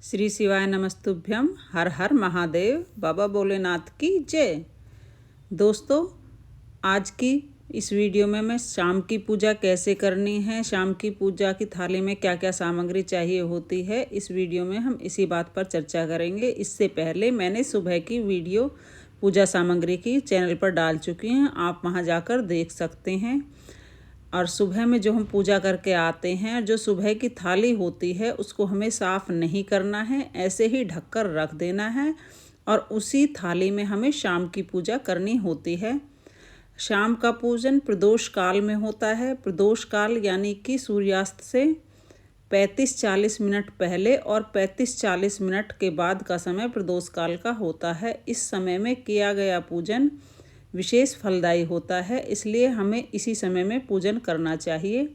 श्री शिवाय नमस्तुभ्यम। हर हर महादेव। बाबा भोलेनाथ की जय। दोस्तों, आज की इस वीडियो में मैं शाम की पूजा कैसे करनी है, शाम की पूजा की थाली में क्या क्या सामग्री चाहिए होती है, इस वीडियो में हम इसी बात पर चर्चा करेंगे। इससे पहले मैंने सुबह की वीडियो पूजा सामग्री की चैनल पर डाल चुकी हैं, आप वहां जाकर देख सकते हैं। और सुबह में जो हम पूजा करके आते हैं, जो सुबह की थाली होती है उसको हमें साफ़ नहीं करना है, ऐसे ही ढककर रख देना है और उसी थाली में हमें शाम की पूजा करनी होती है। शाम का पूजन प्रदोष काल में होता है। प्रदोष काल यानी कि सूर्यास्त से 35-40 मिनट पहले और 35-40 मिनट के बाद का समय प्रदोष काल का होता है। इस समय में किया गया पूजन विशेष फलदायी होता है, इसलिए हमें इसी समय में पूजन करना चाहिए।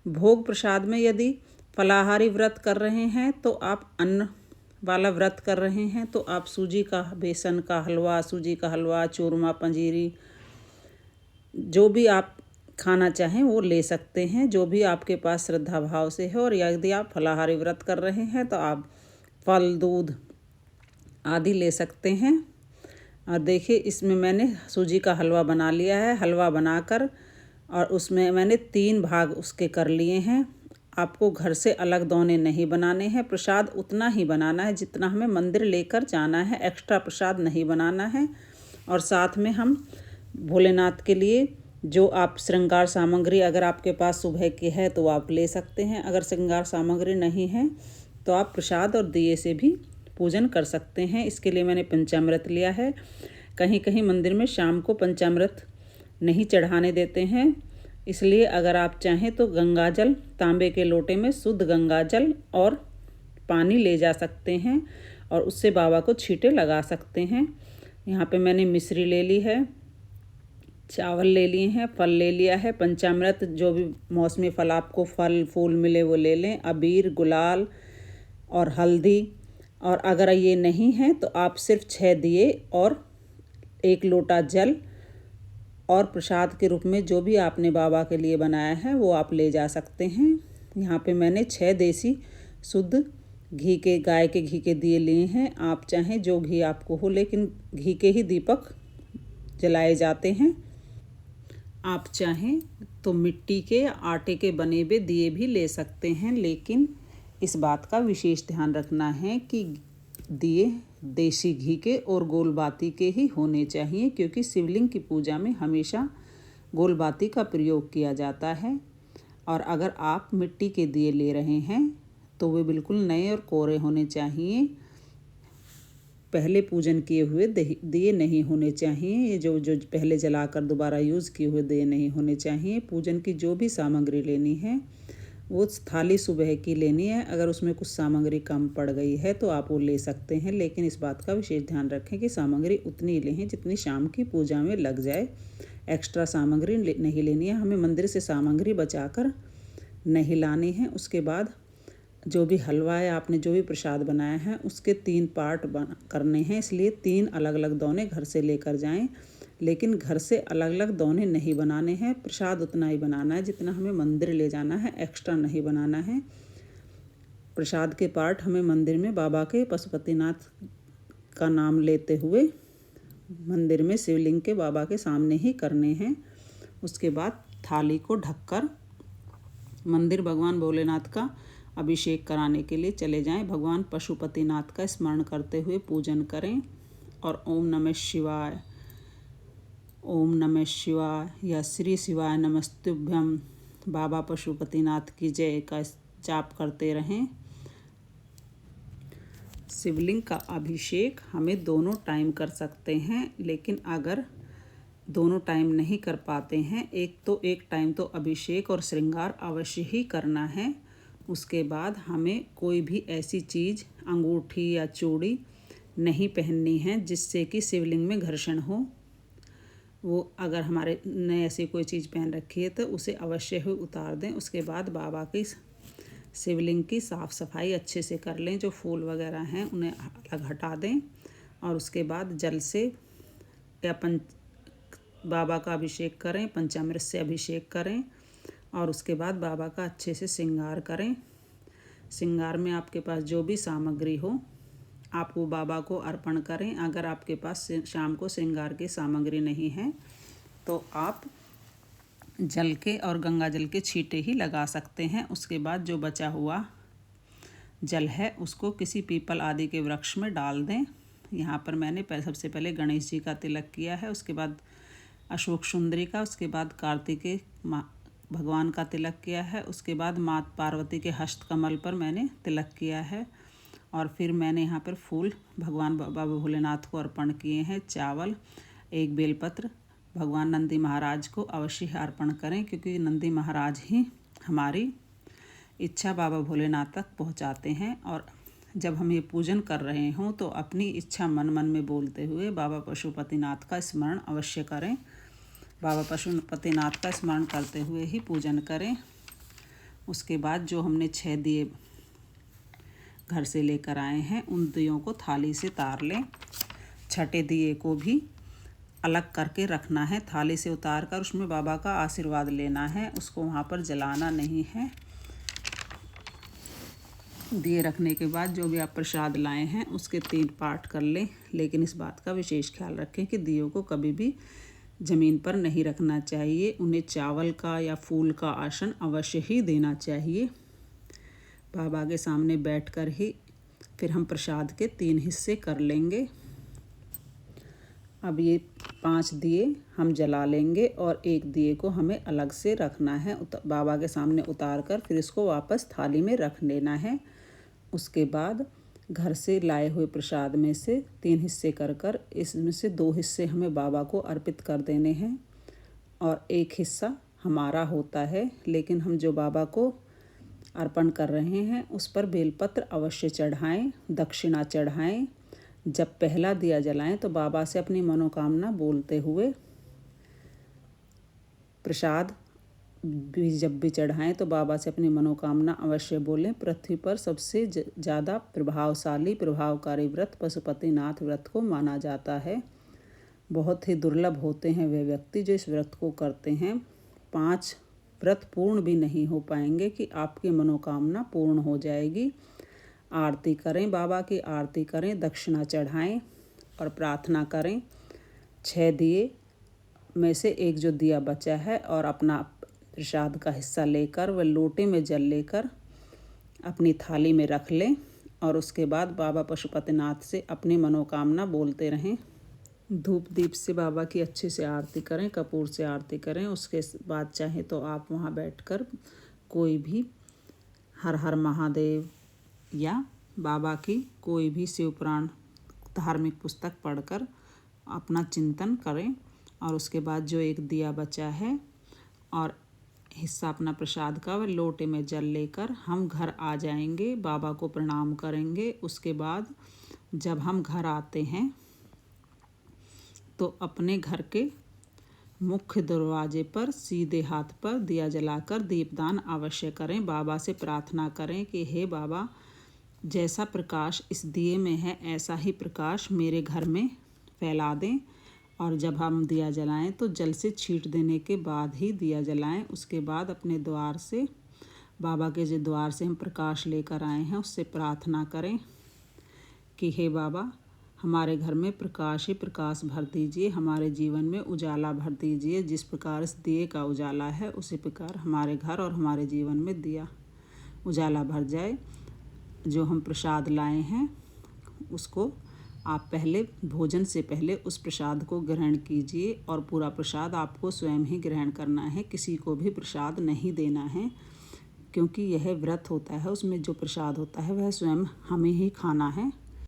भोग प्रसाद में यदि फलाहारी व्रत कर रहे हैं तो आप अन्न वाला व्रत कर रहे हैं तो आप सूजी का, बेसन का हलवा, सूजी का हलवा, चूरमा, पंजीरी, जो भी आप खाना चाहें वो ले सकते हैं, जो भी आपके पास श्रद्धा भाव से है। और यदि आप फलाहारी व्रत कर रहे हैं तो आप फल, दूध आदि ले सकते हैं। और देखिए, इसमें मैंने सूजी का हलवा बना लिया है। हलवा बनाकर और उसमें मैंने 3 भाग उसके कर लिए हैं। आपको घर से अलग दोने नहीं बनाने हैं, प्रसाद उतना ही बनाना है जितना हमें मंदिर लेकर जाना है, एक्स्ट्रा प्रसाद नहीं बनाना है। और साथ में हम भोलेनाथ के लिए जो आप श्रृंगार सामग्री अगर आपके पास सुबह की है तो आप ले सकते हैं, अगर श्रृंगार सामग्री नहीं है तो आप प्रसाद और दिए से भी पूजन कर सकते हैं। इसके लिए मैंने पंचामृत लिया है। कहीं कहीं मंदिर में शाम को पंचामृत नहीं चढ़ाने देते हैं, इसलिए अगर आप चाहें तो गंगाजल, तांबे के लोटे में शुद्ध गंगाजल और पानी ले जा सकते हैं और उससे बाबा को छींटे लगा सकते हैं। यहाँ पे मैंने मिश्री ले ली है, चावल ले लिए हैं, फल ले लिया है, पंचामृत, जो भी मौसमी फल आपको फल फूल मिले वो ले लें, अबीर, गुलाल और हल्दी। और अगर ये नहीं है तो आप सिर्फ 6 दिए और 1 लोटा जल और प्रसाद के रूप में जो भी आपने बाबा के लिए बनाया है वो आप ले जा सकते हैं। यहाँ पे मैंने 6 देसी शुद्ध घी के, गाय के घी के दिए लिए हैं। आप चाहें जो घी आपको हो, लेकिन घी के ही दीपक जलाए जाते हैं। आप चाहें तो मिट्टी के या आटे के बने हुए दिए भी ले सकते हैं, लेकिन इस बात का विशेष ध्यान रखना है कि दिए देसी घी के और गोल बाती के ही होने चाहिए, क्योंकि शिवलिंग की पूजा में हमेशा गोल बाती का प्रयोग किया जाता है। और अगर आप मिट्टी के दिए ले रहे हैं तो वे बिल्कुल नए और कोरे होने चाहिए, पहले पूजन किए हुए दिए नहीं होने चाहिए। ये जो पहले जलाकर दोबारा यूज़ किए हुए दिए नहीं होने चाहिए। पूजन की जो भी सामग्री लेनी है वो थाली सुबह की लेनी है। अगर उसमें कुछ सामग्री कम पड़ गई है तो आप वो ले सकते हैं, लेकिन इस बात का विशेष ध्यान रखें कि सामग्री उतनी लें जितनी शाम की पूजा में लग जाए। एक्स्ट्रा सामग्री नहीं लेनी है, हमें मंदिर से सामग्री बचाकर नहीं लानी है। उसके बाद जो भी हलवा है, आपने जो भी प्रसाद बनाया है उसके 3 पार्ट करने हैं, इसलिए 3 अलग अलग दोने घर से लेकर जाएं, लेकिन घर से अलग अलग दोने नहीं बनाने हैं। प्रसाद उतना ही बनाना है जितना हमें मंदिर ले जाना है, एक्स्ट्रा नहीं बनाना है। प्रसाद के पार्ट हमें मंदिर में बाबा के पशुपतिनाथ का नाम लेते हुए मंदिर में शिवलिंग के बाबा के सामने ही करने हैं। उसके बाद थाली को ढककर मंदिर भगवान भोलेनाथ का अभिषेक कराने के लिए चले जाएं। भगवान पशुपतिनाथ का स्मरण करते हुए पूजन करें और ओम नमः शिवाय, ओम नमः शिवाय या श्री शिवाय नमस्तुभ्यम, बाबा पशुपतिनाथ की जय का जाप करते रहें। शिवलिंग का अभिषेक हमें दोनों टाइम कर सकते हैं, लेकिन अगर दोनों टाइम नहीं कर पाते हैं, एक टाइम तो अभिषेक और श्रृंगार अवश्य ही करना है। उसके बाद हमें कोई भी ऐसी चीज़, अंगूठी या चूड़ी नहीं पहननी है जिससे कि शिवलिंग में घर्षण हो। वो अगर हमारे ने ऐसी कोई चीज़ पहन रखी है तो उसे अवश्य ही उतार दें। उसके बाद बाबा की शिवलिंग की साफ़ सफाई अच्छे से कर लें, जो फूल वगैरह हैं उन्हें अलग हटा दें और उसके बाद जल से या बाबा का अभिषेक करें, पंचामृत से अभिषेक करें और उसके बाद बाबा का अच्छे से श्रृंगार करें। श्रृंगार में आपके पास जो भी सामग्री हो आप वो बाबा को अर्पण करें। अगर आपके पास शाम को श्रृंगार की सामग्री नहीं है तो आप जल के और गंगा जल के छींटे ही लगा सकते हैं। उसके बाद जो बचा हुआ जल है उसको किसी पीपल आदि के वृक्ष में डाल दें। यहाँ पर मैंने सबसे पहले गणेश जी का तिलक किया है, उसके बाद अशोक सुंदरी का, उसके बाद कार्तिकेय भगवान का तिलक किया है, उसके बाद माता पार्वती के हस्तकमल पर मैंने तिलक किया है और फिर मैंने यहाँ पर फूल भगवान बाबा भोलेनाथ को अर्पण किए हैं। चावल, एक बेलपत्र भगवान नंदी महाराज को अवश्य अर्पण करें, क्योंकि नंदी महाराज ही हमारी इच्छा बाबा भोलेनाथ तक पहुँचाते हैं। और जब हम ये पूजन कर रहे हों तो अपनी इच्छा मन मन में बोलते हुए बाबा पशुपतिनाथ का स्मरण अवश्य करें। बाबा पशुपतिनाथ का स्मरण करते हुए ही पूजन करें। उसके बाद जो हमने 6 दिए घर से लेकर आए हैं उन दियों को थाली से तार लें। छठे दिए को भी अलग करके रखना है, थाली से उतार कर उसमें बाबा का आशीर्वाद लेना है, उसको वहाँ पर जलाना नहीं है। दिए रखने के बाद जो भी आप प्रसाद लाए हैं उसके 3 पार्ट कर लें, लेकिन इस बात का विशेष ख्याल रखें कि दियों को कभी भी ज़मीन पर नहीं रखना चाहिए, उन्हें चावल का या फूल का आसन अवश्य ही देना चाहिए। बाबा के सामने बैठकर ही फिर हम प्रसाद के 3 हिस्से कर लेंगे। अब ये 5 दिए हम जला लेंगे और 1 दिए को हमें अलग से रखना है, बाबा के सामने उतार कर फिर इसको वापस थाली में रख लेना है। उसके बाद घर से लाए हुए प्रसाद में से 3 हिस्से कर इसमें से 2 हिस्से हमें बाबा को अर्पित कर देने हैं और 1 हिस्सा हमारा होता है, लेकिन हम जो बाबा को अर्पण कर रहे हैं उस पर बेलपत्र अवश्य चढ़ाएं, दक्षिणा चढ़ाएं। जब पहला दिया जलाएं तो बाबा से अपनी मनोकामना बोलते हुए प्रसाद भी जब भी चढ़ाएं तो बाबा से अपनी मनोकामना अवश्य बोलें। पृथ्वी पर सबसे ज़्यादा प्रभावकारी व्रत पशुपतिनाथ व्रत को माना जाता है। बहुत ही दुर्लभ होते हैं वे व्यक्ति जो इस व्रत को करते हैं। 5 व्रत पूर्ण भी नहीं हो पाएंगे कि आपकी मनोकामना पूर्ण हो जाएगी। आरती करें, बाबा की आरती करें, दक्षिणा चढ़ाएं और प्रार्थना करें। 6 दिए में से 1 जो दिया बचा है और अपना प्रसाद का हिस्सा लेकर व लोटे में जल लेकर अपनी थाली में रख लें और उसके बाद बाबा पशुपतिनाथ से अपनी मनोकामना बोलते रहें। धूप दीप से बाबा की अच्छे से आरती करें, कपूर से आरती करें। उसके बाद चाहे तो आप वहाँ बैठकर कोई भी हर हर महादेव या बाबा की कोई भी शिव पुराण धार्मिक पुस्तक पढ़कर अपना चिंतन करें। और उसके बाद जो 1 दिया बचा है और हिस्सा अपना प्रसाद का वह लोटे में जल लेकर हम घर आ जाएंगे, बाबा को प्रणाम करेंगे। उसके बाद जब हम घर आते हैं तो अपने घर के मुख्य दरवाजे पर सीधे हाथ पर दिया जलाकर दीपदान अवश्य करें। बाबा से प्रार्थना करें कि हे बाबा, जैसा प्रकाश इस दिए में है ऐसा ही प्रकाश मेरे घर में फैला दें। और जब हम दिया जलाएं तो जल से छींट देने के बाद ही दिया जलाएं। उसके बाद अपने द्वार से, बाबा के जो द्वार से हम प्रकाश लेकर आए हैं उससे प्रार्थना करें कि हे बाबा, हमारे घर में प्रकाश ही प्रकाश भर दीजिए, हमारे जीवन में उजाला भर दीजिए। जिस प्रकार इस दिए का उजाला है उसी प्रकार हमारे घर और हमारे जीवन में दिया उजाला भर जाए। जो हम प्रसाद लाए हैं उसको आप पहले भोजन से पहले उस प्रसाद को ग्रहण कीजिए और पूरा प्रसाद आपको स्वयं ही ग्रहण करना है, किसी को भी प्रसाद नहीं देना है, क्योंकि यह व्रत होता है। उसमें जो प्रसाद होता है वह स्वयं हमें ही खाना है।